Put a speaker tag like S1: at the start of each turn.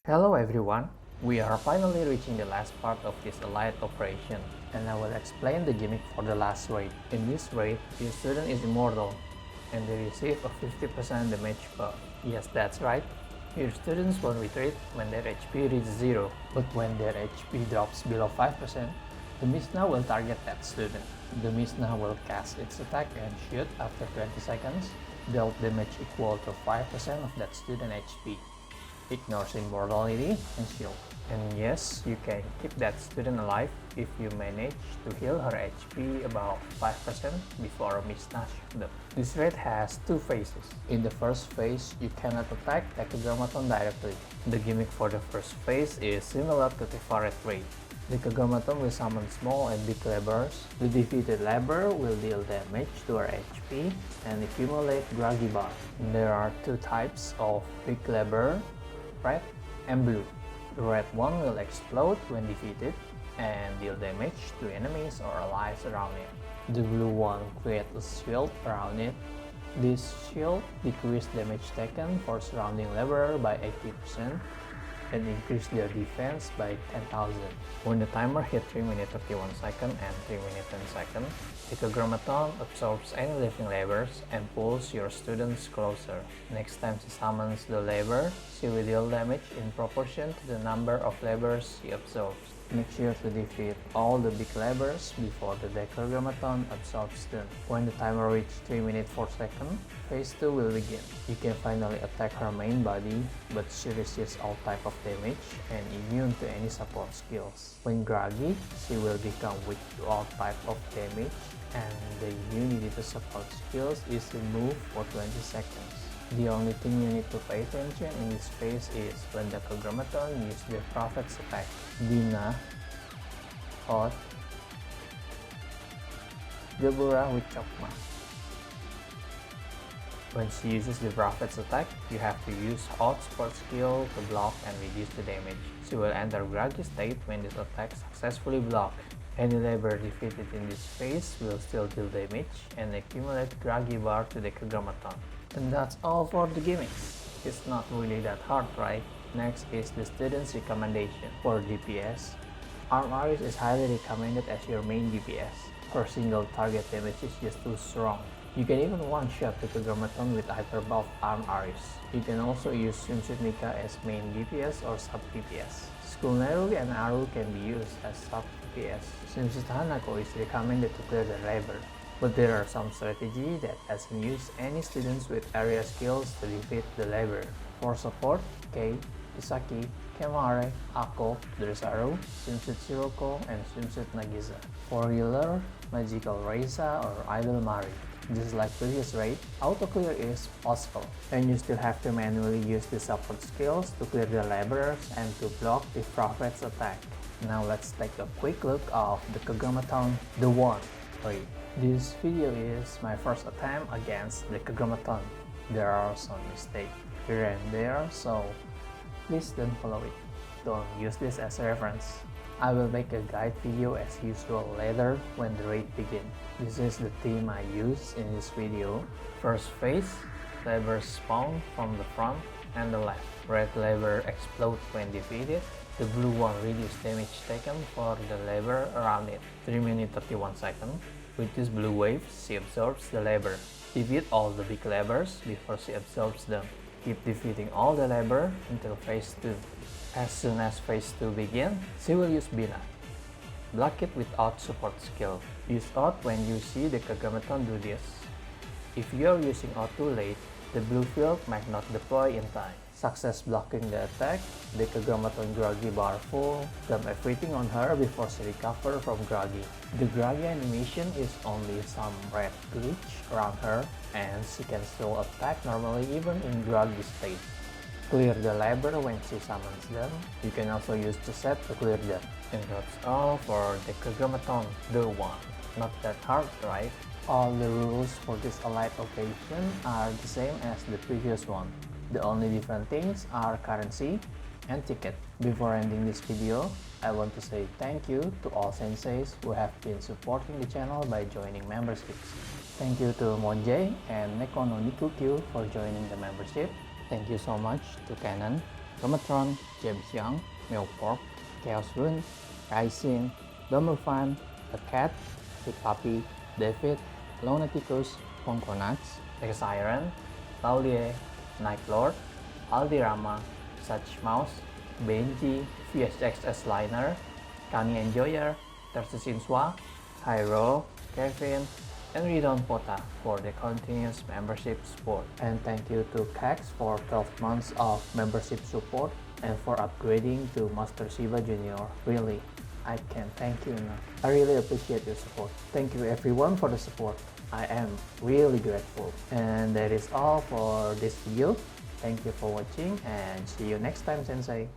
S1: Hello everyone, we are finally reaching the last part of this elite operation, and I will explain the gimmick for the last raid. In this raid, your student is immortal, and they receive a 50% damage buff. Yes, that's right, your students will retreat when their HP reaches 0, but when their HP drops below 5%, the Mishna will target that student. The Mishna will cast its attack and shoot after 20 seconds, dealt damage equal to 5% of that student HP. Ignores immortality and shield. And yes, you can keep that student alive if you manage to heal her HP about 5% before Mishna shoots them. This raid has two phases. In the first phase, you cannot attack Decagrammaton directly. The gimmick for the first phase is similar to the Faret raid. Decagrammaton will summon small and big laborers. The defeated laborer will deal damage to her HP and accumulate Groggy Bar. There are two types of big laborer, red and blue. The red one will explode when defeated and deal damage to enemies or allies around it. The blue one creates a shield around it. This shield decreases damage taken for surrounding laborer by 80% and increase their defense by 10,000. When the timer hits 3 minutes 31 seconds and 3 minutes 10 seconds, Decagrammaton absorbs any living laborers and pulls your students closer. Next time she summons the laborer, she will deal damage in proportion to the number of laborers she absorbs. Make sure to defeat all the big laborers before the Decagrammaton absorbs them. When the timer reaches 3 minutes 4 seconds, phase 2 will begin. You can finally attack her main body, but she resists all type of damage and immune to any support skills. When groggy, she will become weak to all type of damage, and the immunity to support skills is removed for 20 seconds. The only thing you need to pay attention in this phase is when the Decagrammaton uses the Prophet's attack. Dina, Hot, Jabura with Chokma. When she uses the Prophet's attack, you have to use Hot support skill to block and reduce the damage. She will enter groggy state when this attack successfully blocked. Any laborer defeated in this phase will still deal damage and accumulate groggy bar to the Decagrammaton. And that's all for the gimmicks. It's not really that hard, right? Next is the student's recommendation. For DPS, Arm Aris is highly recommended as your main DPS. Her single target damage is just too strong. You can even one-shot the Decagrammaton with hyper buff Arm Aris. You can also use Swimsuit Mika as main DPS or sub DPS. Skull Neru and Aru can be used as sub DPS. Swimsuit Hanako is recommended to clear the labor. But there are some strategies that doesn't use any students with area skills to defeat the labor. For support, Kei, Isaki, Kemare, Ako, Dressaru, Swimsuit Shiroko, and Swimsuit Nagisa. For healer, Magical Reisa or Idol Mari. Just like previous raid, auto-clear is possible, and you still have to manually use the support skills to clear the laborers and to block the Prophet's attack. Now let's take a quick look of the Decagrammaton, the one raid. This video is my first attempt against the Decagrammaton. There are some mistakes here and there, so please don't follow it. Don't use this as a reference. I will make a guide video as usual later when the raid begins. This is the team I use in this video. First phase, laborers spawn from the front and the left. Red labor explodes when defeated. The blue one reduces damage taken for the labor around it. 3 minutes 31 seconds. With this blue wave, she absorbs the labor. Defeat all the big laborers before she absorbs them. Keep defeating all the labor until phase 2. As soon as phase 2 begins, she will use Bina. Block it without support skill. Use Out when you see the Decagrammaton do this. If you are using Out too late, the blue field might not deploy in time. Success blocking the attack, the Decagrammaton groggy bar full, dump everything on her before she recovers from groggy. The groggy animation is only some red glitch around her, and she can still attack normally even in groggy state. Clear the labor when she summons them. You can also use the set to clear them. And that's all for the Decagrammaton, the one. Not that hard, right? All the rules for this elite occasion are the same as the previous one. The only different things are currency and ticket. Before ending this video, I want to say thank you to all senseis who have been supporting the channel by joining memberships. Thank you to Monjay and Neko no Nikukyu for joining the membership. Thank you so much to Canon, Decagrammaton, James Young, Milpork, Chaos Rune, Rising, Domerfan, The Cat, Big Puppy, David, Lunaticus, Ponkonax, Exiren, Laulier, Night Lord, Aldirama, Such Mouse, Benji, VHXS Liner, Kani Enjoyer, Tersinswa, Hyro, Kevin, and Ridon Pota for the continuous membership support. And thank you to Cax for 12 months of membership support and for upgrading to Master Shiva Junior. Really, I can't thank you enough. I really appreciate your support. Thank you everyone for the support. I am really grateful. And that is all for this video. Thank you for watching and see you next time, Sensei.